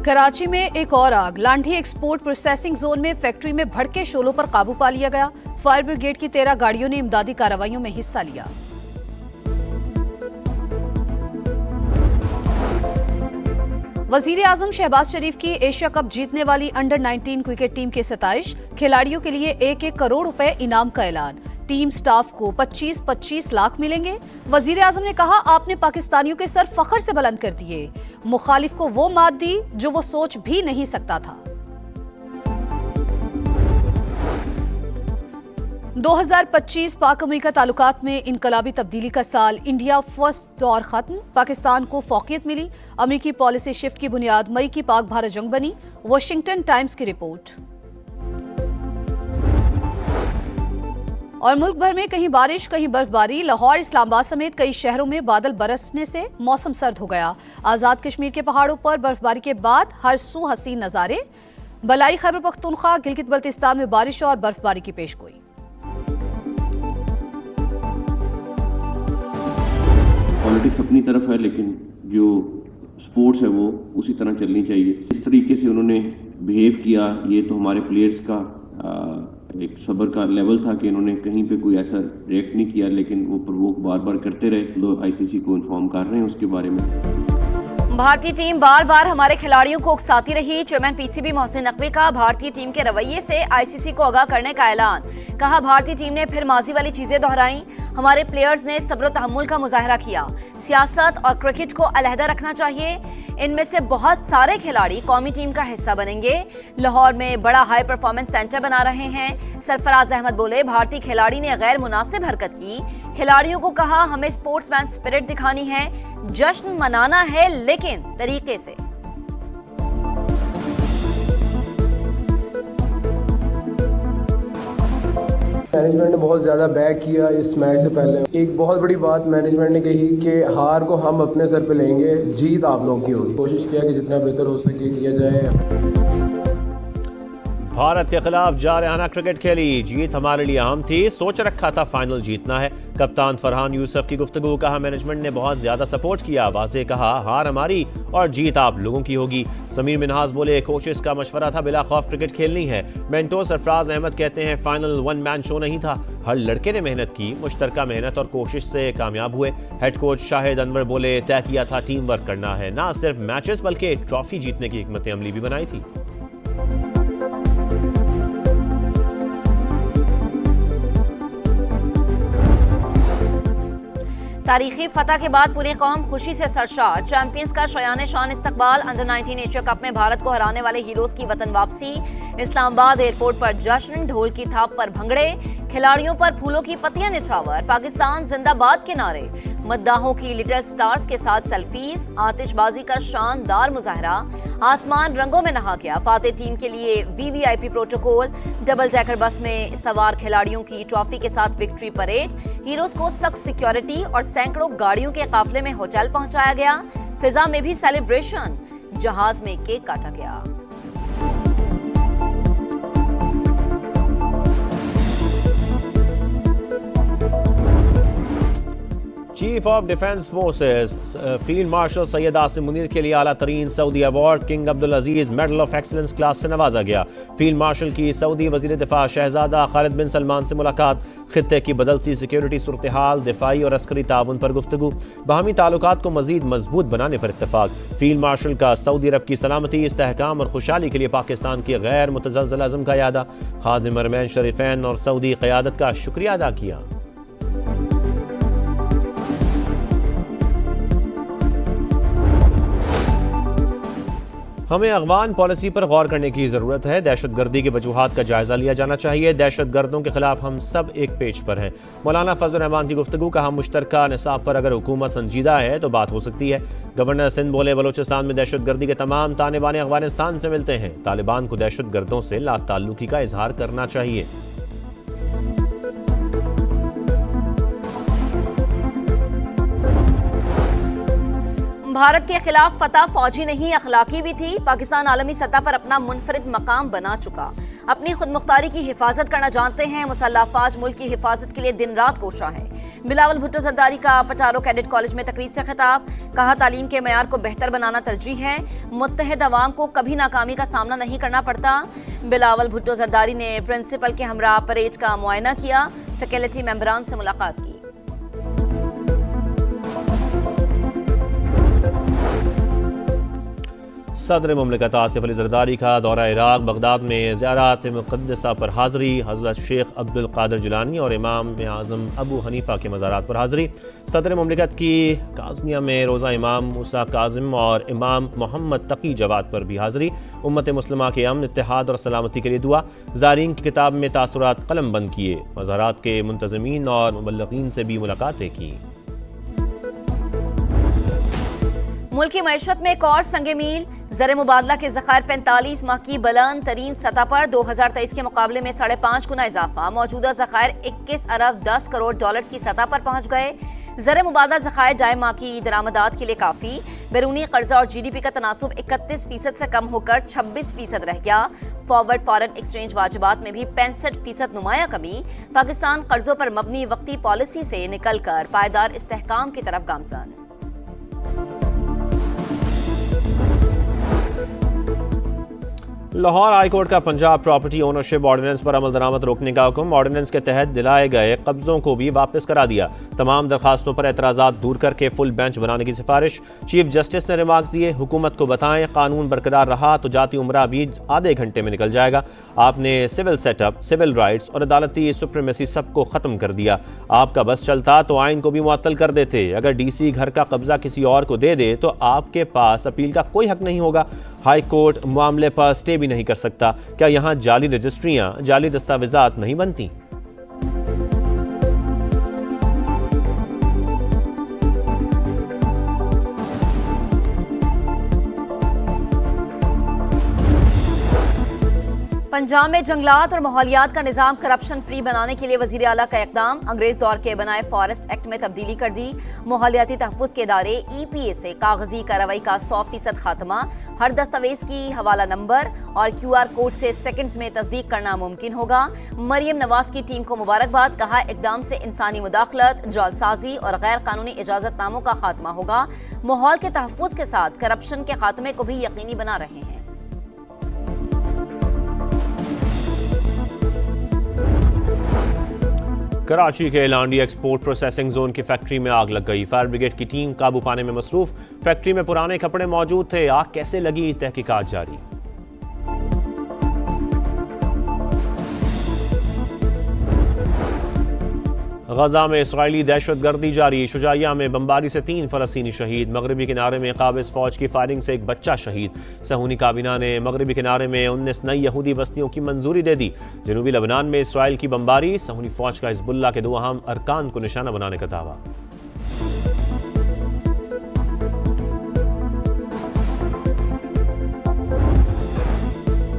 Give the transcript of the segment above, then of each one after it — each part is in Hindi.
कराची में एक और आग। लांढी एक्सपोर्ट प्रोसेसिंग जोन में फैक्ट्री में भड़के शोलों पर काबू पा लिया गया। फायर ब्रिगेड की 13 गाड़ियों ने इमदादी कार्रवाइयों में हिस्सा लिया। वजीर आजम शहबाज शरीफ की एशिया कप जीतने वाली अंडर 19 क्रिकेट टीम की सताइश। खिलाड़ियों के लिए 1-1 करोड़ रुपए इनाम का ऐलान। टीम स्टाफ को 25-25 लाख मिलेंगे। वजीर आजम ने कहा, आपने पाकिस्तानियों के सर फख्र से बुलंद कर दिए। मुखालिफ को वो मात दी जो वो सोच भी नहीं सकता था। 2025 पाक अमेरिका ताल्लुकात में इनकलाबी तब्दीली का साल। इंडिया फर्स्ट दौर खत्म। पाकिस्तान को फौकियत मिली। अमेरिकी पॉलिसी शिफ्ट की बुनियाद मई की पाक भारत जंग बनी। वॉशिंगटन टाइम्स की रिपोर्ट। और मुल्क भर में कहीं बारिश कहीं बर्फबारी। लाहौर, इस्लामाबाद समेत कई शहरों में बादल बरसने से मौसम सर्द हो गया। आजाद कश्मीर के पहाड़ों पर बर्फबारी के बाद हर सू हसीन नजारे। बलाई खैबर पख्तूनख्वा, गिलगित बल्तिस्तान में बारिश और बर्फबारी की पेशगोई। पॉलिटिक्स अपनी तरफ है, लेकिन जो स्पोर्ट्स है वो उसी तरह चलनी चाहिए। इस तरीके से उन्होंने बिहेव किया, ये तो हमारे प्लेयर्स का एक सब्र का लेवल था कि इन्होंने कहीं पे कोई ऐसा रिएक्ट नहीं किया, लेकिन वो प्रवोक बार बार करते रहे। लोग आईसीसी को इन्फॉर्म कर रहे हैं उसके बारे में। भारतीय टीम बार बार हमारे खिलाड़ियों को उकसाती रही। चेयरमैन पीसीबी मोहसिन नकवी का भारतीय टीम के रवैये से आईसीसी को आगाह करने का ऐलान। कहा, भारतीय टीम ने फिर माजी वाली चीजें दोहराई। हमारे प्लेयर्स ने सब्र तहम्मुल का मुजाहरा किया। सियासत और क्रिकेट को अलहदा रखना चाहिए। इनमें से बहुत सारे खिलाड़ी कौमी टीम का हिस्सा बनेंगे। लाहौर में बड़ा हाई परफॉर्मेंस सेंटर बना रहे हैं। सरफराज अहमद बोले, भारतीय खिलाड़ी ने गैर मुनासिब हरकत की। खिलाड़ियों को कहा, हमें स्पोर्ट्समैन स्पिरिट दिखानी है, जश्न मनाना है लेकिन तरीके से। मैनेजमेंट ने बहुत ज़्यादा बैक किया इस मैच से पहले। एक बहुत बड़ी बात मैनेजमेंट ने कही कि हार को हम अपने सर पे लेंगे, जीत आप लोगों की होगी। कोशिश किया कि जितना बेहतर हो सके किया जाए। भारत के खिलाफ जारहाना क्रिकेट खेली, जीत हमारे लिए अहम थी। सोच रखा था फाइनल जीतना है। कप्तान फरहान यूसुफ की गुफ्तगू। कहा, मैनेजमेंट ने बहुत ज्यादा सपोर्ट किया। वाज़े कहा, हार हमारी और जीत आप लोगों की होगी। समीर मिनहास बोले, कोचेस का मशवरा था, बिला खौफ क्रिकेट खेलनी है। मेंटोर सरफराज अहमद कहते हैं, फाइनल वन मैन शो नहीं था, हर लड़के ने मेहनत की, मुश्तरका मेहनत और कोशिश से कामयाब हुए। हेड कोच शाहिद अनवर बोले, तय किया था टीम वर्क करना है, ना सिर्फ मैचेस बल्कि ट्रॉफी जीतने की हिकमत अमली भी बनाई थी। तारीखी फतह के बाद पूरी कौम खुशी से सरशार। चैंपियंस का शयान शान इस्तकबाल। अंडर 19 एशिया कप में भारत को हराने वाले हीरोज की वतन वापसी। इस्लामाबाद एयरपोर्ट पर जश्न, ढोल की थाप पर भंगड़े, खिलाड़ियों पर फूलों की पत्तियां निछावर। पाकिस्तान जिंदाबाद के नारे। मद्दाहों की लिटिल स्टार्स के साथ सेल्फीज। आतिशबाजी का शानदार मुजाहरा। आसमान रंगों में नहा गया। फातेह टीम के लिए VVIP protocol. Double decker bus में सवार खिलाड़ियों की ट्रॉफी के साथ विक्ट्री परेड। हीरोज को सख्त सिक्योरिटी और सैकड़ों गाड़ियों के काफिले में होटल पहुंचाया गया। फिजा में भी सेलिब्रेशन। जहाज में केक काटा गया। Chief of defence forces field marshal Syed Asim Munir के लिए आला तरीन Saudi award king Abdul Aziz medal of excellence class से नवाजा गया। फील्ड मार्शल की सऊदी वजीर दिफा शहजादा खालिद बिन सलमान से मुलाकात। खित्ते की बदलती सिक्योरिटी सूरत हाल, दिफाई और अस्करी ताउन पर गुफ्तगू। बाहमी ताल्लुकात को मजीद मजबूत बनाने पर इत्तफाक। फील्ड मार्शल का सऊदी अरब की सलामती, इस्तेहकाम और खुशहाली के लिए पाकिस्तान की गैर मुतज़लज़ल अज़्म का यादा। खादिम हरमैन शरीफैन और सऊदी क़यादत का शुक्रिया अदा किया। हमें अगवान पॉलिसी पर गौर करने की ज़रूरत है। दहशतगर्दी की वजूहात का जायज़ा लिया जाना चाहिए। दहशतगर्दों के खिलाफ हम सब एक पेज पर हैं। मौलाना फजल रहमान की गुफ्तगू। कहा, मुश्तरका निसाब पर अगर हुकूमत संजीदा है तो बात हो सकती है। गवर्नर सिंध बोले, बलोचिस्तान में दहशतगर्दी के तमाम ताने बाने अफगानिस्तान से मिलते हैं। तालिबान को दहशतगर्दों से लाताल्लुकी का इजहार करना चाहिए। भारत के खिलाफ फतह फौजी नहीं अखलाकी भी थी। पाकिस्तान आलमी सतह पर अपना मुनफरिद मकाम बना चुका। अपनी खुद मुख्तारी की हिफाजत करना जानते हैं। मुसल्लह अफवाज मुल्क की हिफाजत के लिए दिन रात कोशा है। बिलावल भुट्टो जरदारी का पटारो कैडेट कॉलेज में तकरीब से खिताब, कहा तालीम के मयार को बेहतर बनाना तरजीह है, मुत्तहिद अवाम को कभी नाकामी का सामना नहीं करना पड़ता। बिलावल भुट्टो जरदारी ने प्रिंसिपल के हमरा परेड का मुआयना किया, फैकल्टी मेंबरान से मुलाकात की। सदर मुमलिकत आसिफ अली जरदारी का दौरा इराक, बगदाद में ज़ियारत मुक़द्दसा पर हाज़री, हज़रत शेख अब्दुल कादिर जिलानी और इमाम आज़म अबू हनीफ़ा के मज़ारात पर हाज़री। सदर मुमलिकत की काज़मिया में रोज़ा इमाम मूसा काज़िम और इमाम मोहम्मद तकी जवाद पर भी हाज़री। उम्मत मुस्लिमा के अमन, इत्तेहाद और सलामती के लिए दुआ। ज़ायरीन की किताब में तासुरात कलम बंद किए, मज़ारात के मुंतज़मीन और मुबल्लिगीन से भी मुलाकातें की। मुल्क की मईशत में एक और संगे मील, ज़र मुबादला के ज़खायर 45 माह की बुलंद तरीन सतह पर 2023 के मुकाबले में 5.5 गुना इजाफा। मौजूदा ज़खायर 21 अरब 10 करोड़ डॉलर्स की सतह पर पहुंच गए। ज़र मुबादला ज़खायर डाय माह की दरामदात के लिए काफ़ी। बैरूनी कर्जा और GDP का तनासुब 31% से कम होकर 26% रह गया। फॉरवर्ड फॉरेन एक्सचेंज वाजिबात में भी 65% नुमाया कमी। पाकिस्तान कर्जों पर मबनी वक्ती पॉलिसी से निकलकर पायदार इस्तेहकाम की तरफ गामज़न। लाहौर हाई कोर्ट का पंजाब प्रॉपर्टी ओनरशिप ऑर्डिनेंस पर अमल दरामद रोकने का हुक्म, ऑर्डिनेंस के तहत दिलाए गए कब्जों को भी वापस करा दिया। तमाम दरखास्तों पर एतराज़ात दूर करके फुल बेंच बनाने की सिफारिश। चीफ जस्टिस ने रिमार्क्स दिए, हुकूमत को बताएं कानून बरकरार रहा तो जाती उम्रा भी आधे घंटे में निकल जाएगा। आपने सिविल सेटअप, सिविल राइट्स और अदालती सुप्रीमेसी सबको ख़त्म कर दिया। आपका बस चलता तो आइन को भी मुअत्तल कर देते। अगर DC घर का कब्जा किसी और को दे दे तो आपके पास अपील का कोई हक नहीं होगा। हाई कोर्ट मामले पर स्टे भी नहीं कर सकता। क्या यहां जाली रजिस्ट्रियां, जाली दस्तावेजात नहीं बनती? पंजाब में जंगलात और माहौलियात का निज़ाम करप्शन फ्री बनाने के लिए वज़ीर आला का इक़दाम, अंग्रेज दौर के बनाए फॉरेस्ट एक्ट में तब्दीली कर दी। माहौलियाती तहफ़्फ़ुज़ के इदारे EPA से कागजी कार्रवाई का 100% खात्मा। हर दस्तावेज की हवाला नंबर और QR कोड से सेकंड्स में तस्दीक करना मुमकिन होगा। मरियम नवाज की टीम को मुबारकबाद, कहा इक़दाम से इंसानी मुदाखलत, जालसाजी और गैर कानूनी इजाज़तनामों का खात्मा होगा। माहौल के तहफ़्फ़ुज़ के साथ करप्शन के खात्मे को भी यकीनी बना रहे हैं। कराची के लांडी एक्सपोर्ट प्रोसेसिंग जोन की फैक्ट्री में आग लग गई। फायर ब्रिगेड की टीम काबू पाने में मसरूफ। फैक्ट्री में पुराने कपड़े मौजूद थे। आग कैसे लगी, तहकीकात जारी। गजा में इसराइली दहशतगर्दी जारी। शुजाइया में बमबारी से 3 फ़लस्तीनी शहीद। मगरबी किनारे में काबिज़ फ़ौज की फायरिंग से एक बच्चा शहीद। सहूनी काबीना ने मगरबी किनारे में 19 नई यहूदी बस्तियों की मंजूरी दे दी। जनूबी लबनान में इसराइल की बमबारी। सहूनी फ़ौज का हिज़्बुल्लाह के 2 अहम अरकान को निशाना बनाने का दावा।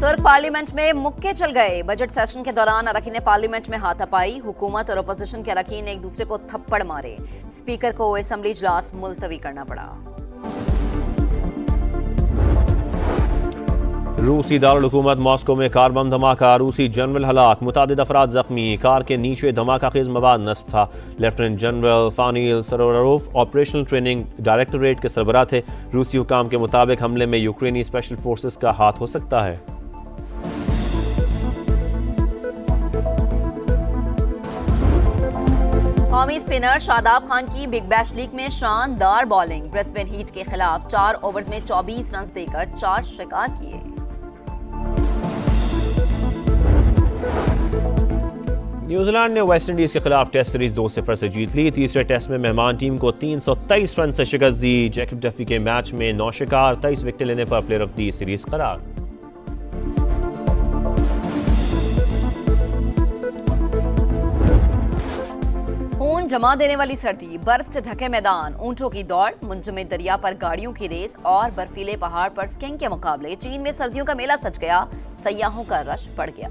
तुर्क पार्लियामेंट में मुक्के चल गए। बजट सेशन के दौरान अरकान पार्लियामेंट में हाथापाई। हुकूमत और अपोजिशन के अरकान एक दूसरे को थप्पड़ मारे। स्पीकर को असेंबली इजलास मुलतवी करना पड़ा। रूसी दारुल हुकूमत मॉस्को में कार बम धमाका। रूसी जनरल हलाक, मुतादिद अफराद जख्मी। कार के नीचे धमाका खेज मवाद नस्ब था। Lieutenant general Fanil Sarvarov operational training directorate के सरबराह थे। रूसी हुकाम के मुताबिक हमले में यूक्रेनी स्पेशल फोर्सेस का हाथ हो सकता है। कौमी स्पिनर शादाब खान की बिग बैश लीग में शानदार बॉलिंग। ब्रिस्बेन हीट के खिलाफ 4 ओवर्स में 24 रन देकर 4 शिकार किए। न्यूजीलैंड ने वेस्ट इंडीज के खिलाफ टेस्ट सीरीज 2-0 से जीत ली। तीसरे टेस्ट में मेहमान टीम को 323 रन से शिकस्त दी। जैकब डफी के मैच में 9 शिकार, 23 विकेट लेने पर प्लेयर ऑफ द सीरीज करार। खून जमा देने वाली सर्दी, बर्फ से ढके मैदान, ऊंटों की दौड़, मुंजमद दरिया पर गाड़ियों की रेस और बर्फीले पहाड़ पर स्कीइंग के मुकाबले। चीन में सर्दियों का मेला सज गया। सयाहों का रश बढ़ गया।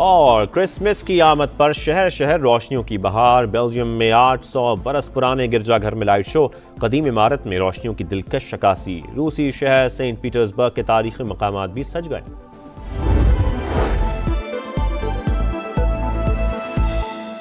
और क्रिसमस की आमद पर शहर शहर रोशनियों की बहार। बेल्जियम में 800 बरस पुराने गिरजाघर में लाइट शो, कदीम इमारत में रोशनियों की दिलकश अक्कासी। रूसी शहर सेंट पीटर्सबर्ग के तारीखी मकामात भी सज गए।